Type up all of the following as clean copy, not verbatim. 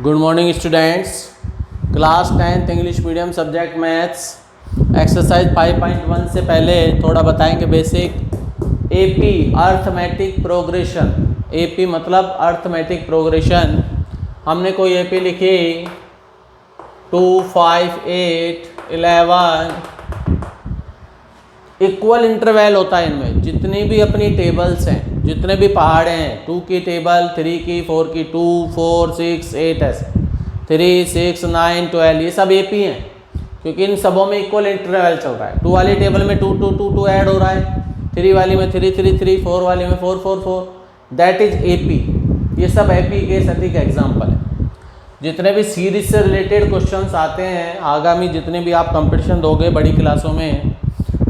Good morning students. Class 10th English medium subject maths exercise 5.1 से पहले थोड़ा बताएंगे basic. AP arithmetic progression. AP मतलब अर्थमेटिक प्रोग्रेशन। हमने कोई एपी लिखी 2, 5, 8, 11। इक्वल इंटरवल होता है इनमें। जितनी भी अपनी टेबल्स हैं, जितने भी पहाड़े हैं, 2 की टेबल, 3 की, 4 की, 2, 4, 6, 8 ऐसे 3, 6, 9, 12 ये सब एपी हैं, क्योंकि इन सबों में इक्वल इंटरवल चल रहा है। 2 वाली टेबल में 2, 2, 2, 2 ऐड हो रहा है, 3 वाली में 3, 3, 3, 4 वाली में 4, 4, 4। That is AP. ये सब एपी के सटीक एग्जाम्पल है। जितने भी सीरीज से रिलेटेड क्वेश्चंस आते हैं, आगामी जितने भी आप कंपटीशन दोगे बड़ी क्लासों में,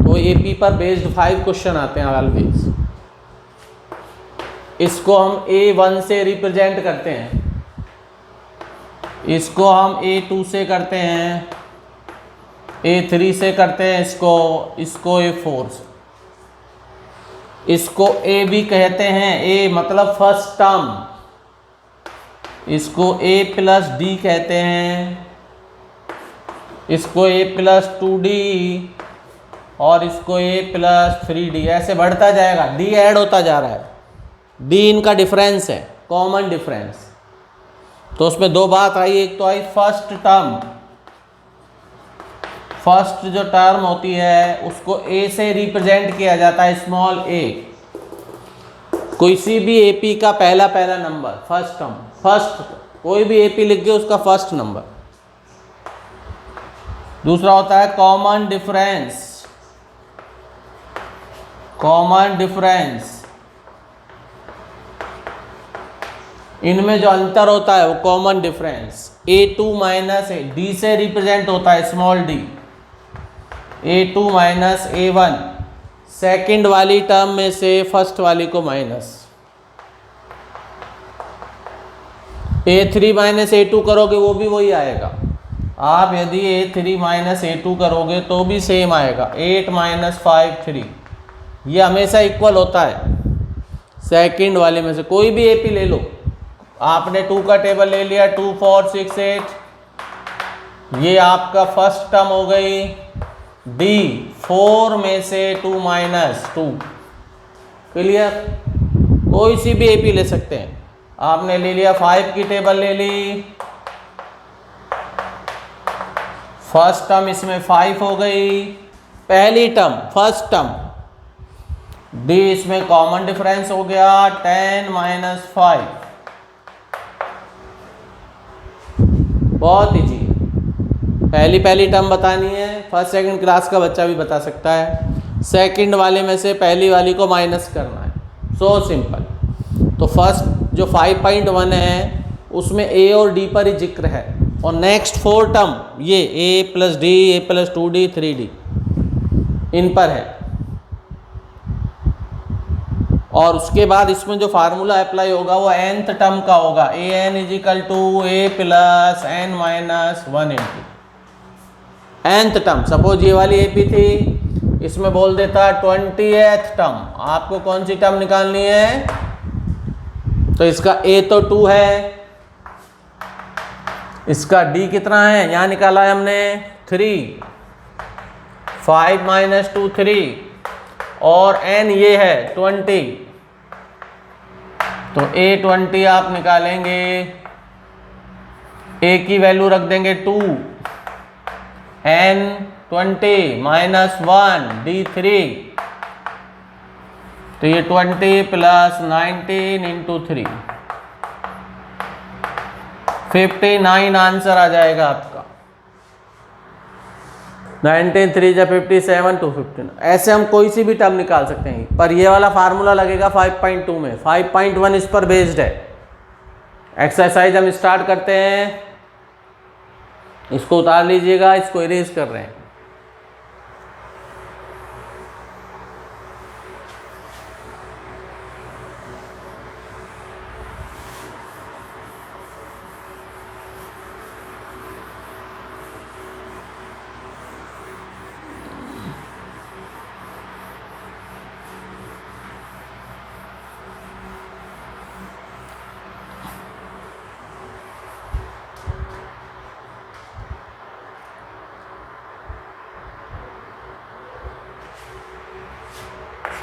तो एपी पर बेस्ड 5 क्वेश्चन आते हैं ऑलवेज। इसको हम A1 से रिप्रेजेंट करते हैं, इसको हम A2 से करते हैं, A3 से करते हैं, इसको A4 से, इसको A भी कहते हैं। A मतलब फर्स्ट टर्म, इसको A प्लस D कहते हैं, इसको A प्लस 2D और इसको A प्लस 3D। ऐसे बढ़ता जाएगा, D ऐड होता जा रहा है। D इनका डिफरेंस है, कॉमन डिफरेंस। तो उसमें दो बात आई, एक तो आई फर्स्ट टर्म। फर्स्ट जो टर्म होती है उसको A से रिप्रेजेंट किया जाता है, स्मॉल a। किसी भी एपी का पहला नंबर फर्स्ट टर्म, फर्स्ट कोई भी एपी लिख के उसका फर्स्ट नंबर। दूसरा होता है कॉमन डिफरेंस। कॉमन डिफरेंस, इनमें जो अंतर होता है वो common difference. A2 minus A, D से रिप्रेजेंट होता है small d। A2 minus A1, second वाली टर्म में से फर्स्ट वाली को माइनस। A3 माइनस A2 करोगे वो भी वही आएगा। आप यदि A3 माइनस A2 करोगे तो भी सेम आएगा। 8 माइनस 5, 3। ये हमेशा इक्वल होता है। सेकेंड वाले में से कोई भी एपी ले लो। आपने 2 का टेबल ले लिया, 2, 4, 6, 8, ये आपका फर्स्ट टर्म हो गई। D 4 में से 2 माइनस 2। क्लियर? कोई सी भी एपी ले सकते हैं। आपने ले लिया 5 की टेबल ले ली, फर्स्ट टर्म इसमें 5 हो गई, पहली टर्म फर्स्ट टर्म। D इसमें कॉमन डिफरेंस हो गया 10 माइनस 5। बहुत इजी। पहली टर्म बतानी है, फर्स्ट सेकंड क्लास का बच्चा भी बता सकता है। सेकंड वाले में से पहली वाली को माइनस करना है, सो सिंपल। तो फर्स्ट जो 5.1 है उसमें A और D पर ही जिक्र है, और नेक्स्ट 4 टर्म ये A plus D, A plus 2D, 3D इन पर है। और उसके बाद इसमें जो फार्मूला अप्लाई होगा वो nth टर्म का होगा। an is equal to A plus n minus 1 into nth term. Suppose ये वाली एपी थी, इसमें बोल देता 20th टर्म। आपको कौन सी टर्म निकालनी है? तो इसका A तो 2 है, इसका D कितना है? यहाँ निकाला है हमने 3। 5 माइनस 2, 3, और n ये है 20। तो A20 आप निकालेंगे, A की वैल्यू रख देंगे 2, n 20 माइनस 1 D3। तो ये 20 प्लस 19 इंटू 3, 59 आंसर आ जाएगा आपका। 19, 3 जा 57, 259। ऐसे हम कोई सी भी टर्म निकाल सकते हैं, पर ये वाला फार्मूला लगेगा 5.2 में। 5.1 इस पर बेस्ड है। एक्सरसाइज हम स्टार्ट करते हैं। इसको उतार लीजिएगा, इसको इरेज कर रहे हैं।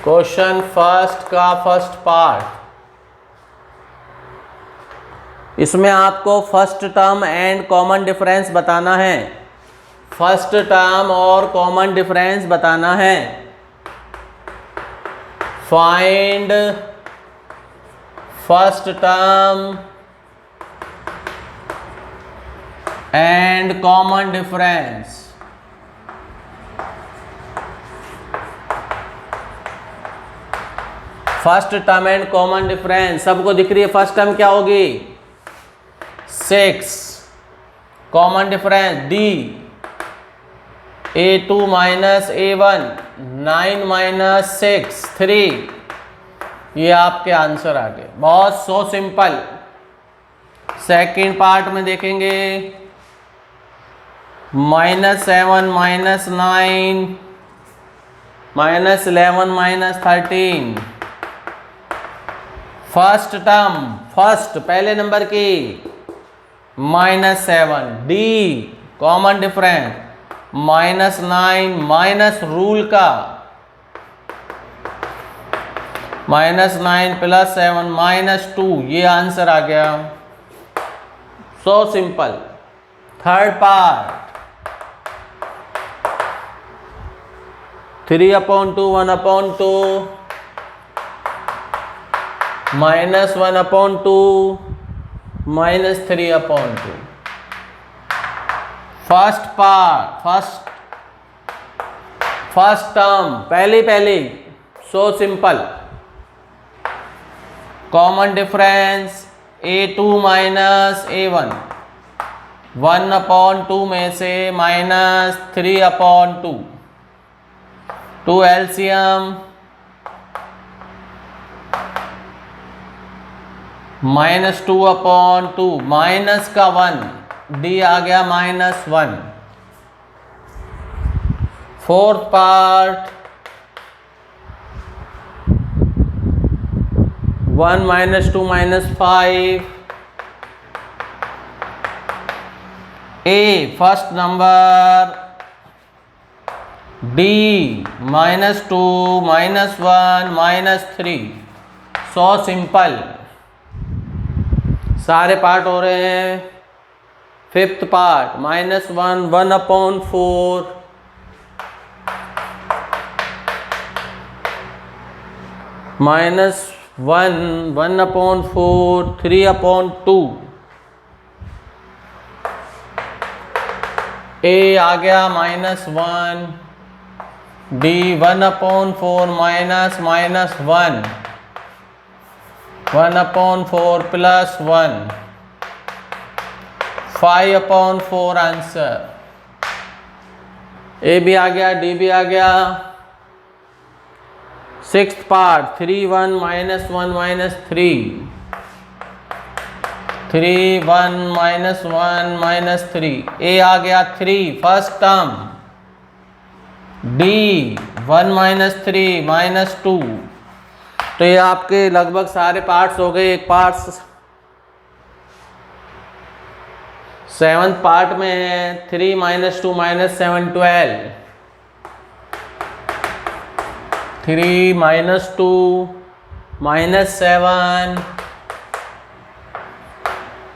क्वेश्चन फर्स्ट का फर्स्ट पार्ट, इसमें आपको first term and common difference बताना है। फर्स्ट टर्म और कॉमन डिफरेंस बताना है। Find first term and common difference. First term and common difference सबको दिख रही है। फर्स्ट टर्म क्या होगी? 6, common difference D A2 minus A1, 9 minus 6, 3। ये आपके आंसर आ गए। बहुत सो सिंपल। सेकंड पार्ट में देखेंगे, -7 minus 9 minus 11 minus 13। First term, first पहले नंबर की -7, D common difference -9 minus rule का -9 प्लस 7 -2। ये आंसर आ गया। So simple. Third part, 3/2 1/2 -1/2 -3/2। First part, first term पहली so simple. Common difference A2 minus A1, 1/2 में से -3/2। 2 एलसीएम -2/2 माइनस का 1, डी आ गया -1। Fourth part, 1 -2 -5। A first number, D -2 -1 -3। So simple. सारे पार्ट हो रहे हैं। Fifth part, -1 1/4 -1 1/4 3/2। ए आ गया -1, डी 1/4 माइनस -1, 1/4 प्लस 1, 5/4 आंसर। ए भी आ गया, डी भी आ गया। Sixth part, 3 1 -1 -3, 3 1 -1 -3। ए आ गया 3 फर्स्ट टर्म, डी 1 -3 -2। तो ये आपके लगभग सारे पार्ट्स हो गए। एक पार्ट 7th पार्ट में है, 3 -2 -7 12। 3 -2 -7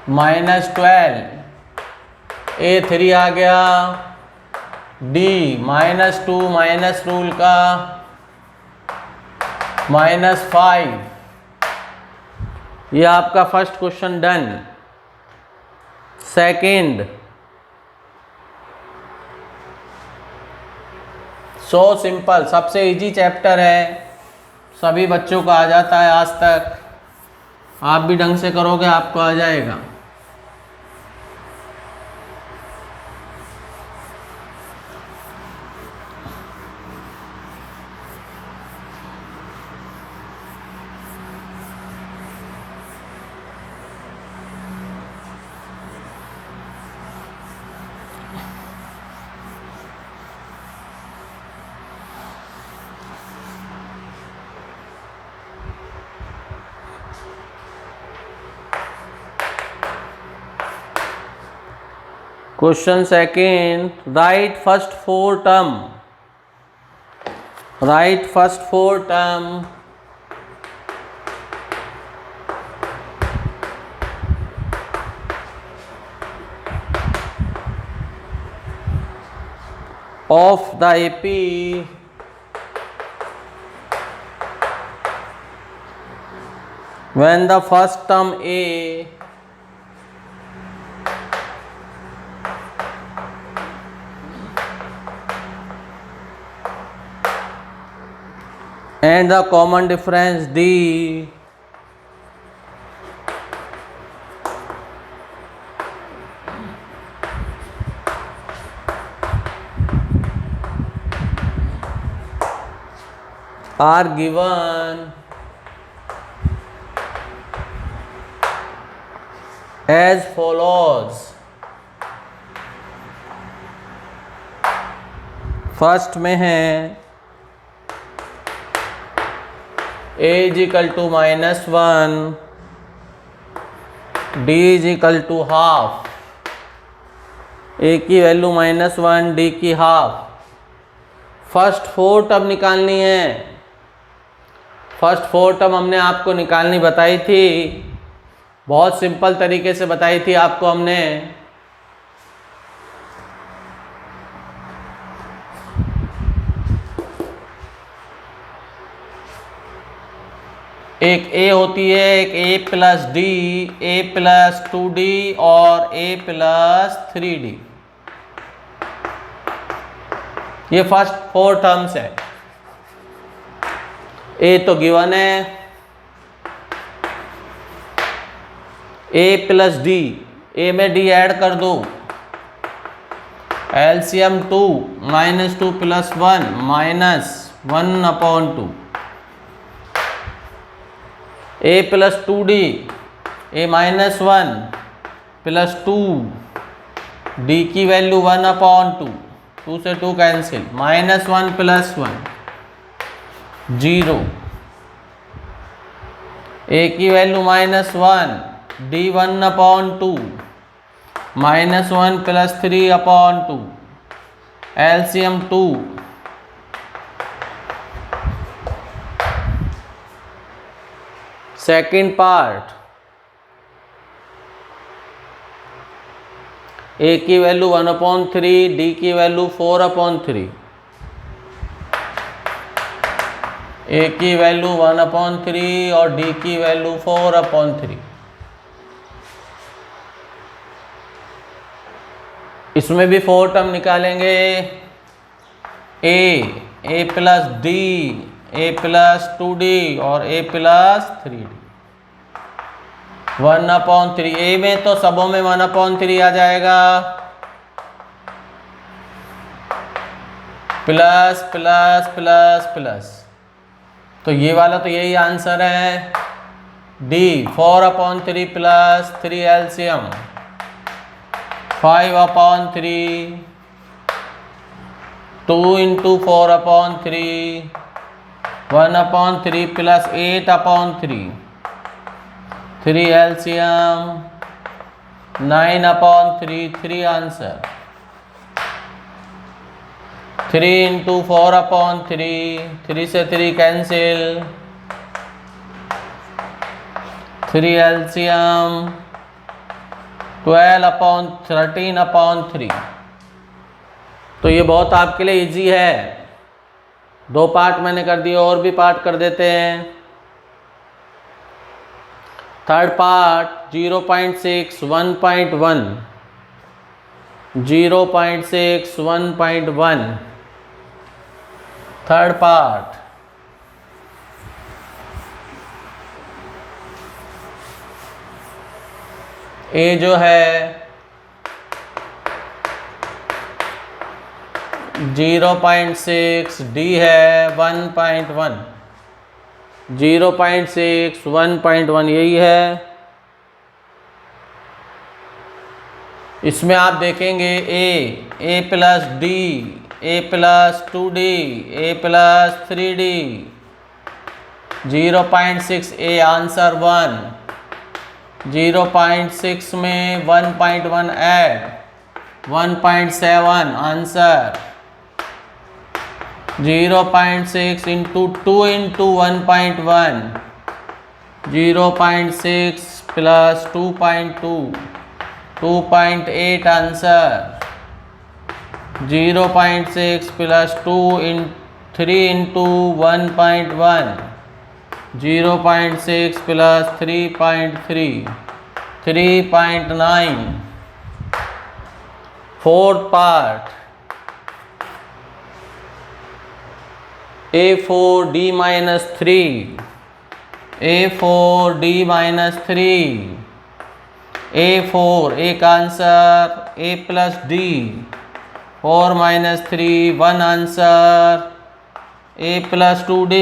-12। ए 3 आ गया, डी -2 माइनस रूल का -5। ये आपका first question done. Second, so simple, सबसे इजी चैप्टर है, सभी बच्चों को आ जाता है आज तक। आप भी ढंग से करोगे आपको आ जाएगा। Question second, write first 4 term Write first four term of the AP when the first term A and the common difference D are given as follows. First में है a is equal to -1, d is equal to half, a की वैल्यू -1, d की हाफ। First four term निकालनी है। First four term हमने आपको निकालनी बताई थी, बहुत सिंपल तरीके से बताई थी आपको हमने। एक a होती है, एक a plus d, a plus 2d और a प्लस 3d। ये फर्स्ट फोर टर्म्स है। a तो गिवन है, a प्लस d, a में d ऐड कर दो, LCM 2 -2 + 1 -1/2, a plus 2d, a -1 plus 2, d की वैल्यू 1/2, 2 से 2 कैंसिल, -1 + 1 0, a की वैल्यू -1, d 1/2, -1 + 3/2, LCM 2, second part, a की वैल्यू 1/3, d की वैल्यू 4/3, a की वैल्यू 1/3 और d की वैल्यू 4/3। इसमें भी फोर टर्म निकालेंगे, a plus d, a plus 2d और a प्लस 3d। 1/3, a में तो सबों में 1/3 आ जाएगा, प्लस प्लस प्लस प्लस, तो ये वाला तो यही आंसर है। d 4/3 plus 3 LCM 5/3, 2 × 4/3, 1/3 plus 8/3, 3 LCM 9/3, 3 answer. 3 × 4/3, 3 से 3 कैंसिल, 3 एलसीएम 13/3। तो ये बहुत आपके लिए इजी है। 2 पार्ट मैंने कर दिए, और भी पार्ट कर देते हैं। Third part 0.6 1.1, 0.6 1.1, third part. A जो है 0.6, डी है 1.1, 0.6 1.1 यही है। इसमें आप देखेंगे a plus D, a plus 2d, a plus 3d, 0.6 a answer 1, 0.6 में 1.1 add, 1.7 answer, 0.6 into 2 into 1.1, 0.6 plus 2.2, 2.8 answer. 0.6 plus 3 into 1.1, 0.6 plus 3.3, 3.9। Fourth part A4D minus 3, A4D minus 3, A4 एक answer, A plus D, 4 minus 3 1 answer, A plus 2D,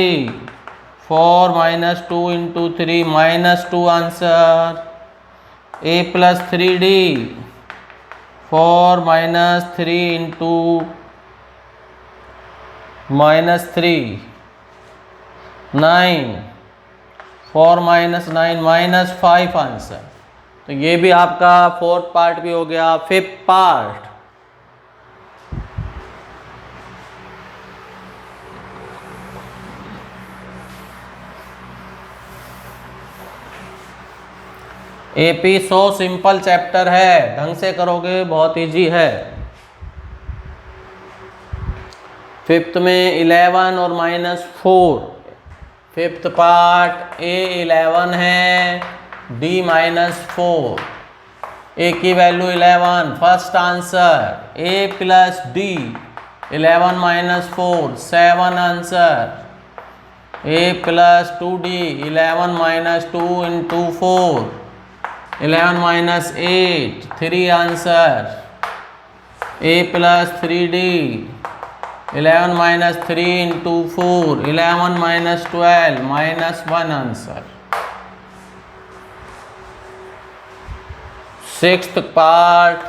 4 minus 2 into 3 minus 2 answer, A plus 3D, 4 minus 3 into minus 3, 9, 4 minus 9 minus 5 answer. तो ये भी आपका fourth part भी हो गया। Fifth part AP so simple chapter है, ढंग से करोगे बहुत इजी है। फिफ्थ में 11 और -4, फिफ्थ पार्ट A11 है, D -4, A की value 11, first answer A plus D, 11 - 4 7 answer, A plus 2D, 11 - 2 into 4, 11 - 8 3 answer, A plus 3D, 11 - 3 into 4, 11 - 12 -1 answer. Sixth part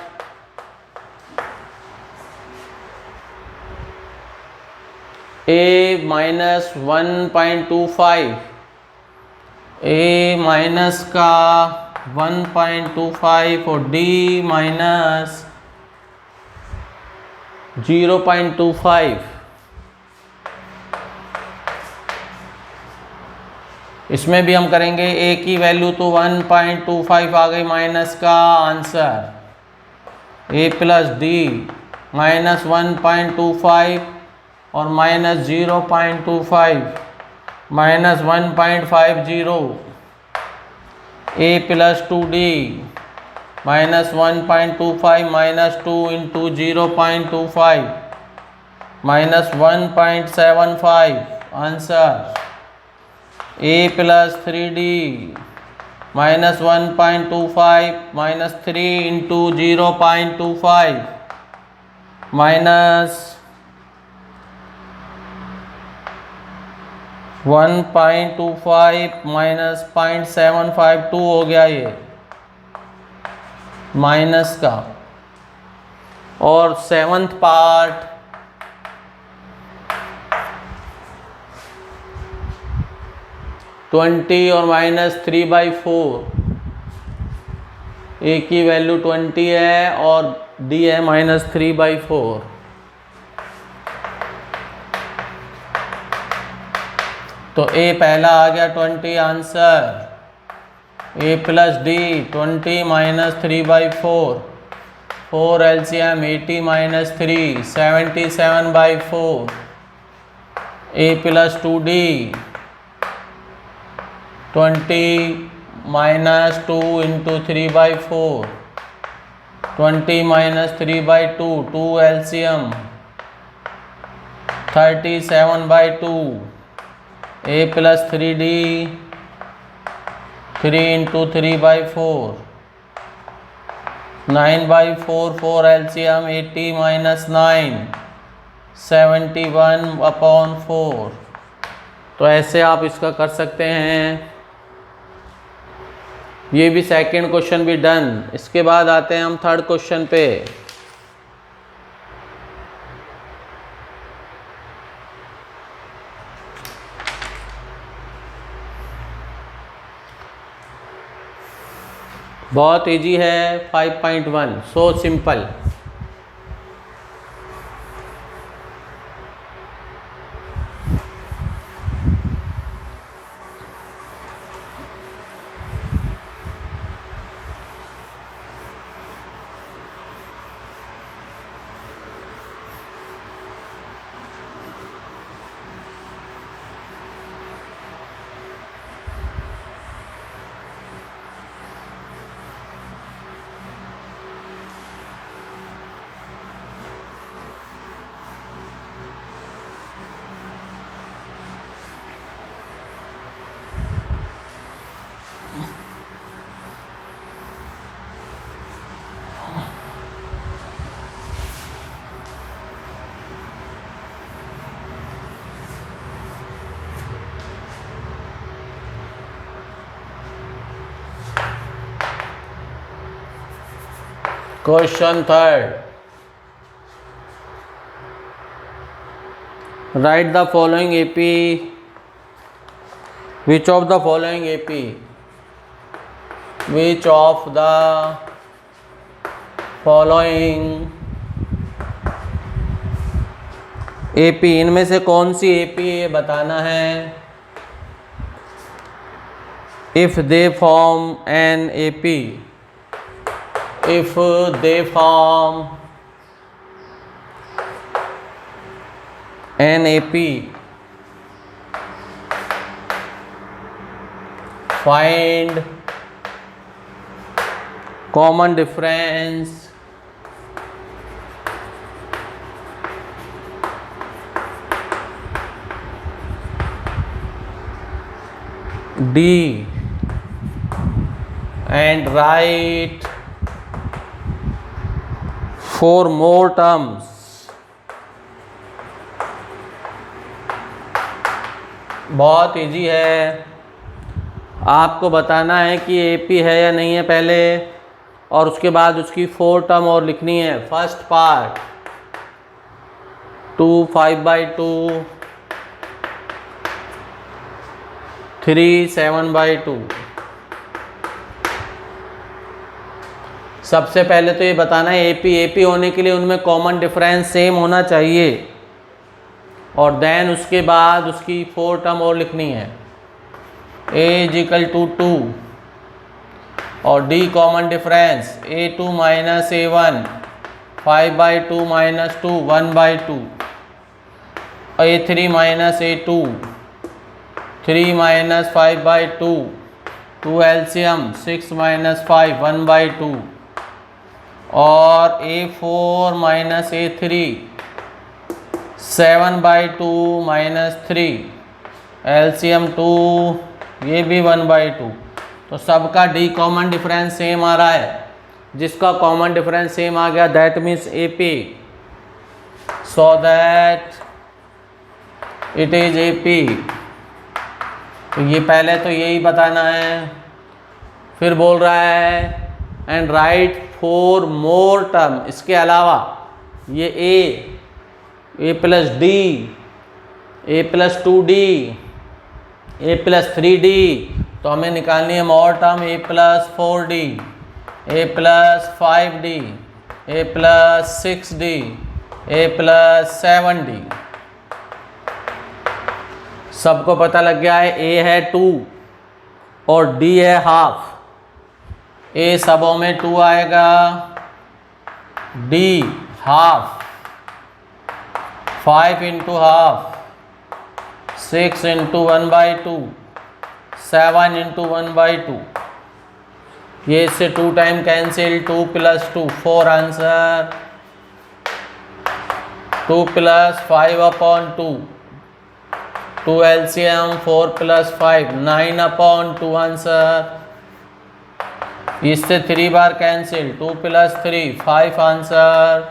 A minus 1.25, A minus का 1.25 और D माइनस 0.25। इसमें भी हम करेंगे। A की value तो 1.25 आ गई, माइनस का answer A plus D minus 1.25 और minus 0.25 minus 1.50, A plus 2D minus 1.25 minus 2 into 0.25 minus 1.75 answer, A plus 3D minus 1.25 minus 3 into 0.25 minus 1.25 minus 0.752 हो गया ये माइनस का। और सेवंथ पार्ट -20 और -3/4, A की वैल्यू 20 है और D है -3/4। तो A पहला आ गया 20 answer, A plus D 20 - 3/4, 4 LCM 80 - 3 77/4, A plus 2D 20 - 2 into 3/4, 20 - 3/2, 2 LCM 37/2, A plus 3D 3 into 3/4, 9/4, 4 LCM 80 - 9 71/4। तो ऐसे आप इसका कर सकते हैं। ये भी सेकंड क्वेश्चन भी डन। इसके बाद आते हैं हम थर्ड क्वेश्चन पे। बहुत इजी है, 5.1 so simple. Question third, right the following AP, which of the following AP, which of the following AP, इनमें से कौन सी एपी ये बताना है। If they form an AP, if they form an AP, find common difference D and write 4 more terms. बहुत easy है, आपको बताना है कि एपी है या नहीं है पहले, और उसके बाद उसकी 4 टर्म और लिखनी है। First part 2 5/2, 3 7/2। सबसे पहले तो ये बताना है एपी होने के लिए उनमें कॉमन डिफरेंस सेम होना चाहिए, और देन उसके बाद उसकी 4 टर्म और लिखनी है। A = 2 और D common difference A2 - A1, 5/2 - 2 1/2, A3 - A2 3 - 5/2, 2 LCM 6 - 5 1/2, और A4 - A3 7/2 - 3 LCM 2, ये भी 1/2। तो सबका डी कॉमन डिफरेंस सेम आ रहा है, जिसका कॉमन डिफरेंस सेम आ गया that means AP, so that it is AP। तो ये पहले तो यही बताना है। फिर बोल रहा है एंड राइट 4 मोर टर्म, इसके अलावा ये A + D, A + 2D, A + 3D, तो हमें निकालनी है मोर term A + 4D, A + 5D, A + 6D, A + 7D। सबको पता लग गया है A है 2 और D है ½ A सबों में 2 आएगा, D ½ 5 × ½ 6 × 1/2 7 × 1/2। ये इससे 2 time cancel, 2 + 2 4 answer, 2 + 5/2, 2 LCM 4 + 5 9/2 answer. इससे 3 बार कैंसिल, 2 + 3 5 आंसर,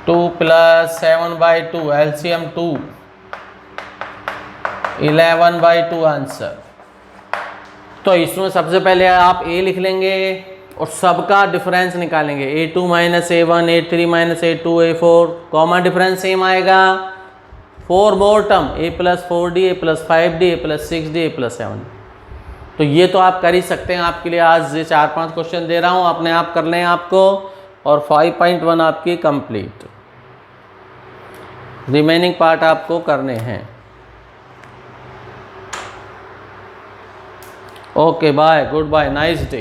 2 + 7/2 LCM 2 11/2 आंसर। तो इसमें सबसे पहले आप A लिख लेंगे और सबका डिफरेंस निकालेंगे। A2 - A1, A3 - A2, A4 common difference same आएगा। 4 मोर term A + 4D, A + 5D, A + 6D, A + 7D। तो ये तो आप कर ही सकते हैं। आपके लिए आज ये 4-5 क्वेश्चन दे रहा हूँ, अपने आप कर लें आपको, और 5.1 आपकी कंप्लीट। रिमेनिंग पार्ट आपको करने हैं। Okay bye, good bye, nice day.